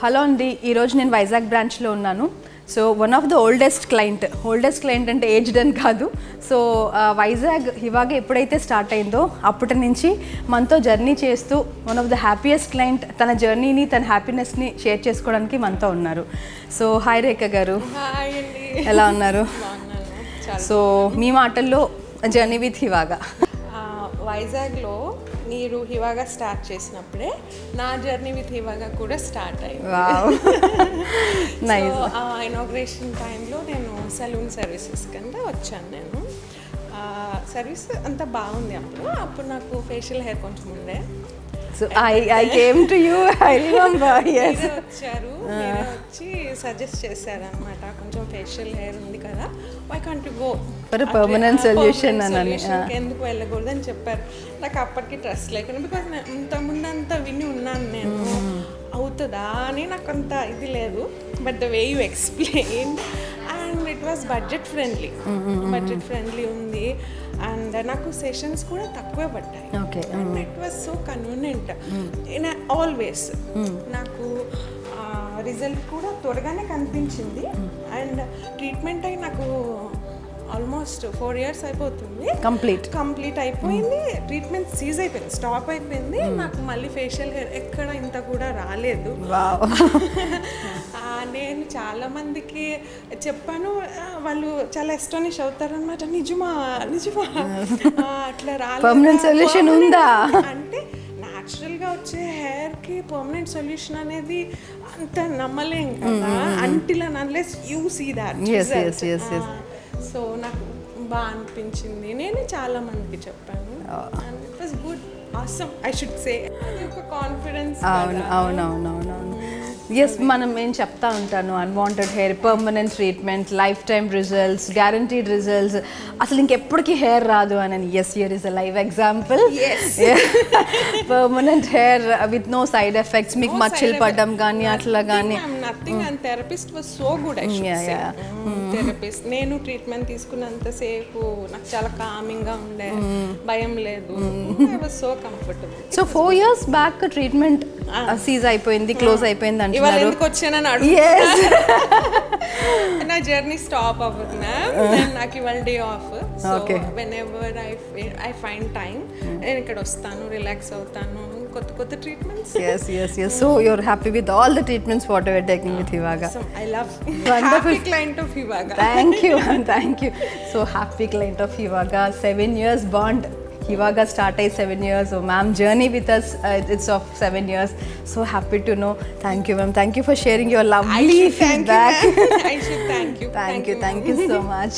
Hello అండి, ఈరోజు నేను వైజాగ్ బ్రాంచ్లో ఉన్నాను. So one of the oldest client అంటే ఏజ్డ్ అని కాదు. సో వైజాగ్ హివాగా ఎప్పుడైతే స్టార్ట్ అయిందో అప్పటి నుంచి మనతో జర్నీ చేస్తూ one of the happiest client తన జర్నీని తన హ్యాపీనెస్ని షేర్ చేసుకోవడానికి మనతో ఉన్నారు. సో హాయ్ రేఖ గారు, ఎలా ఉన్నారు? సో మీ మాటల్లో జర్నీ విత్ హివాగా. వైజాగ్లో మీరు హివాగా స్టార్ట్ చేసినప్పుడే నా జర్నీ విత్ హివాగా కూడా స్టార్ట్ అయింది. ఇనాగ్రేషన్ టైంలో నేను సలూన్ సర్వీసెస్ కింద వచ్చాను. నేను సర్వీస్ అంతా బాగుంది. అప్పుడు నాకు ఫేషియల్ హెయిర్ కొంచెం ఉండే. So I came to you, I remember, yes. వచ్చారు, మీరు వచ్చి సజెస్ట్ చేశారనమాట, కొంచెం ఫేషియల్ హెయిర్ ఉంది కదా, why can't you go for a permanent solution అని. ఎందుకు వెళ్ళకూడదు అని చెప్పారు. నాకు అప్పటికి ట్రస్ట్ లేకుండా, బికాజ్ ఇంతకుముందు అంతా విని ఉన్నాను నేను, అవుతుందా అని నాకు అంత ఇది లేదు. But the way you explain and it was budget friendly ఉంది. అండ్ నాకు సెషన్స్ కూడా తక్కువే పడ్డాయి. And it was so convenient in always. నాకు రిజల్ట్ కూడా త్వరగానే కనిపించింది. అండ్ ట్రీట్మెంట్ అయి నాకు ఆల్మోస్ట్ 4 years అయిపోతుంది. కంప్లీట్ అయిపోయింది. ట్రీట్మెంట్ సీజ్ అయిపోయింది, స్టాప్ అయిపోయింది. నాకు మళ్ళీ ఫేషియల్ హెయిర్ ఎక్కడ ఇంత కూడా రాలేదు. నేను చాలా మందికి చెప్పాను, వాళ్ళు చాలా ఎస్టానిష్ అవుతారనమాట. నిజమా అట్లా రాలేదు అంటే న్యాచురల్గా వచ్చే హెయిర్కి పర్మనెంట్ సొల్యూషన్ అనేది అంత నమ్మలేం కదా, until and unless you see that. So నాకు బాగా అనిపించింది. నేను చాలా మందికి చెప్పాను. And it was good, awesome I should say. ఒక కాన్ఫిడెన్స్. అవునవునవునవును. ఎస్, మనం ఏం చెప్తా ఉంటాను, unwanted hair, permanent treatment, life time results, guaranteed results, అసలు ఇంకెప్పటికీ హెయిర్ రాదు అని. Yes, here is a live example. Permanent hair with no side effects, మీకు మచ్చలు పడడం కానీ అట్లా కానీ nothing. And therapist was so good. Therapist నేను ట్రీట్మెంట్ తీసుకున్నంతసేపు నాకు చాలా కామింగ్గా ఉండే, భయం లేదు. I was so comfortable. So 4 years back treatment seize అయిపోయింది, క్లోజ్ అయిపోయింది అంటున్నారు. ఇవాళ ఎందుకు వచ్చానని అడుగు. నా జర్నీ స్టాప్ అవ్వదు మ్యామ్. నాకు ఇవాళ day of. So when ever I find time నేను ఇక్కడ వస్తాను, రిలాక్స్ అవుతాను, కొత్త treatments. Yes. So you're happy with all the treatments what you're taking with Hivaga? I love happy client of Hivaga. Thank you. So happy client of Hivaga. 7 years bond. Hivaga started 7 years. So ma'am journey with us, it's of 7 years. So happy to know. Thank you ma'am. Thank you for sharing your lovely feedback. I should thank you. Thank you so much.